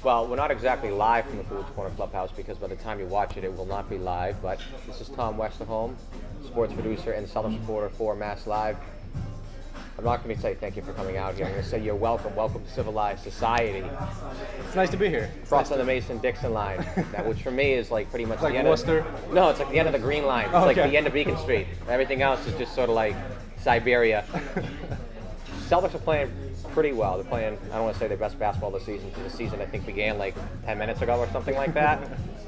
Well, we're not exactly live from the Coolidge Corner Clubhouse because by the time you watch it, it will not be live. But this is Tom Westerholm, sports producer and Celtics reporter for MassLive. I'm not going to say thank you for coming out here. I'm going to say you're welcome. Welcome to civilized society. It's nice to be here. Crossing the Mason-Dixon line, which for me is like pretty much like the end Worcester? No, it's like the end of the Green Line. It's like the end of Beacon Street. Everything else is just sort of like Siberia. Celtics are playing pretty well. They're playing, I don't want to say their best basketball this season, because the season I think began like 10 minutes ago or something like that.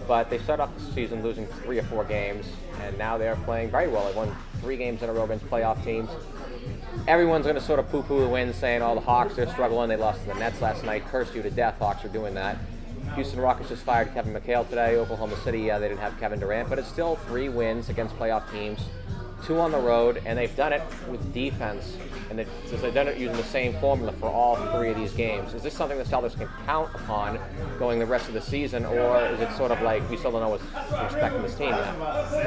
But they started off the season losing 3 or 4 games, and now they're playing very well. They won 3 games in a row against playoff teams. Everyone's going to sort of poo-poo the win, saying, oh, the Hawks, they're struggling. They lost to the Nets last night. Cursed you to death, Hawks are doing that. Houston Rockets just fired Kevin McHale today. Oklahoma City, they didn't have Kevin Durant, but it's still 3 wins against playoff teams, 2 on the road, and they've done it with defense. And they've done it using the same formula for all 3 of these games. Is this something the Celtics can count upon going the rest of the season, or is it sort of like we still don't know what to expect from this team yet?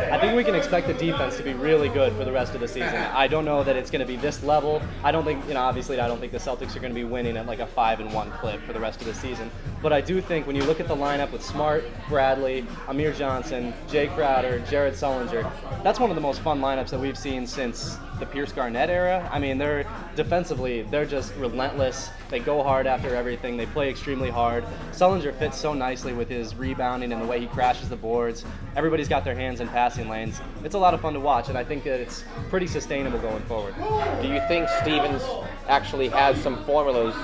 I think we can expect the defense to be really good for the rest of the season. I don't know that it's going to be this level. I don't think, obviously I don't think the Celtics are going to be winning at like a 5-1 clip for the rest of the season. But I do think when you look at the lineup with Smart, Bradley, Amir Johnson, Jay Crowder, Jared Sullinger, that's one of the most fun lineups that we've seen since the Pierce Garnett era. I mean, they're defensively, they're just relentless. They go hard after everything. They play extremely hard. Sullinger fits so nicely with his rebounding and the way he crashes the boards. Everybody's got their hands in passing lanes. It's a lot of fun to watch, and I think that it's pretty sustainable going forward. Do you think Stevens actually has some formulas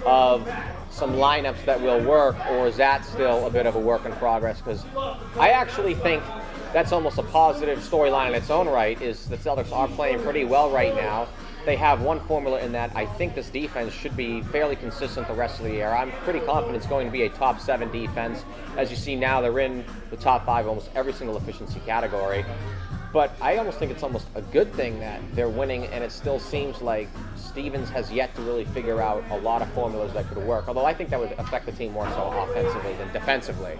of some lineups that will work, or is that still a bit of a work in progress? Because I actually think that's almost a positive storyline in its own right, is the Celtics are playing pretty well right now. They have one formula in that I think this defense should be fairly consistent the rest of the year. I'm pretty confident it's going to be a top 7 defense. As you see now, they're in the top 5 almost every single efficiency category. But I almost think it's almost a good thing that they're winning, and it still seems like Stevens has yet to really figure out a lot of formulas that could work, although I think that would affect the team more so offensively than defensively.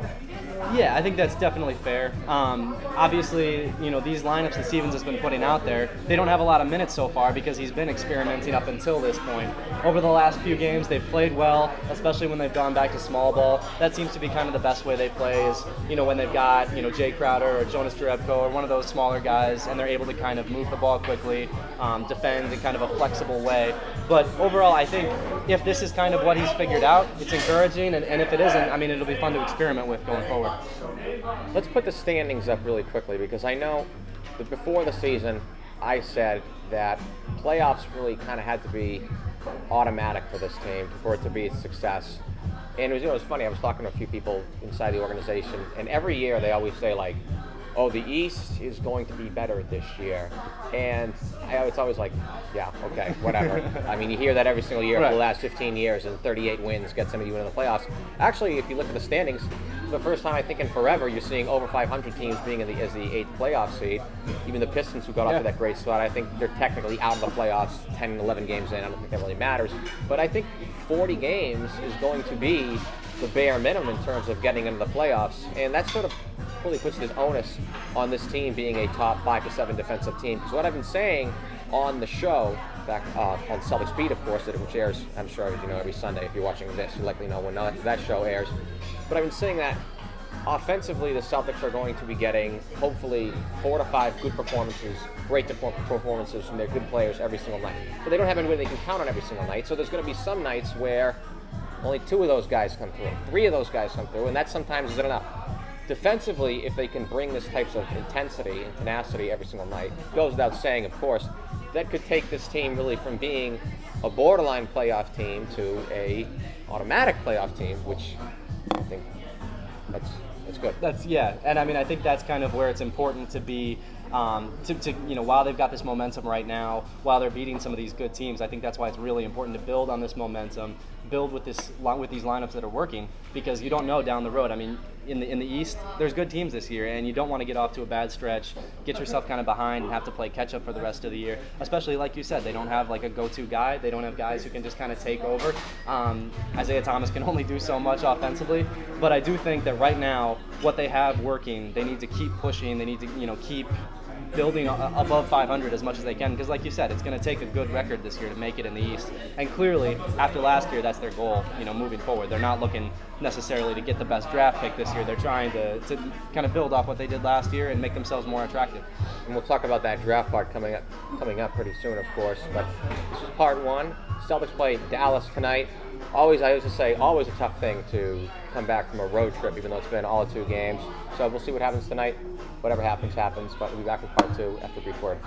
Yeah, I think that's definitely fair. Obviously, these lineups that Stevens has been putting out there, they don't have a lot of minutes so far because he's been experimenting up until this point. Over the last few games, they've played well, especially when they've gone back to small ball. That seems to be kind of the best way they play is, when they've got, Jay Crowder or Jonas Jerebko or one of those smaller guys, and they're able to kind of move the ball quickly, defend in kind of a flexible way. But overall, I think if this is kind of what he's figured out, it's encouraging, and if it isn't, it'll be fun to experiment with going forward. Let's put the standings up really quickly, because I know that before the season, I said that playoffs really kind of had to be automatic for this team for it to be a success. And it was funny, I was talking to a few people inside the organization, and every year they always say like, oh, the East is going to be better this year. And it's always like, yeah, okay, whatever. You hear that every single year for the last 15 years, and 38 wins get some of you into the playoffs. Actually, if you look at the standings, for the first time I think in forever, you're seeing over 500 teams being as the 8th playoff seed. Even the Pistons, who got off to that great start, I think they're technically out of the playoffs 10 and 11 games in. I don't think that really matters. But I think 40 games is going to be the bare minimum in terms of getting into the playoffs. And that sort of really puts this onus on this team being a top 5 to 7 defensive team. Because what I've been saying on the show, back on Celtics Beat, of course, which airs, I'm sure, as you know, every Sunday. If you're watching this, you likely know when that show airs. But I've been saying that offensively, the Celtics are going to be getting, hopefully, 4 to 5 good performances, great performances from their good players every single night. But they don't have anybody they can count on every single night, so there's going to be some nights where only 2 of those guys come through, 3 of those guys come through, and that sometimes isn't enough. Defensively, if they can bring this types of intensity and tenacity every single night, goes without saying, of course, that could take this team really from being a borderline playoff team to a automatic playoff team, which I think that's good. And I think that's kind of where it's important to be. While they've got this momentum right now, while they're beating some of these good teams, I think that's why it's really important to build on this momentum, build with these lineups that are working, because you don't know down the road. In the East, there's good teams this year, and you don't want to get off to a bad stretch, get yourself kind of behind, and have to play catch up for the rest of the year. Especially like you said, they don't have like a go-to guy. They don't have guys who can just kind of take over. Isaiah Thomas can only do so much offensively, but I do think that right now, what they have working, they need to keep pushing. They need to keep building above 500 as much as they can, because like you said, it's going to take a good record this year to make it in the East. And clearly, after last year, that's their goal, moving forward. They're not looking necessarily to get the best draft pick this year. They're trying to kind of build off what they did last year and make themselves more attractive. And we'll talk about that draft part coming up pretty soon, of course. But this is part one. Celtics play Dallas tonight. I used to say, always a tough thing to come back from a road trip, even though it's been all 2 games. So we'll see what happens tonight. Whatever happens, happens. But we'll be back with part 2 after a brief word.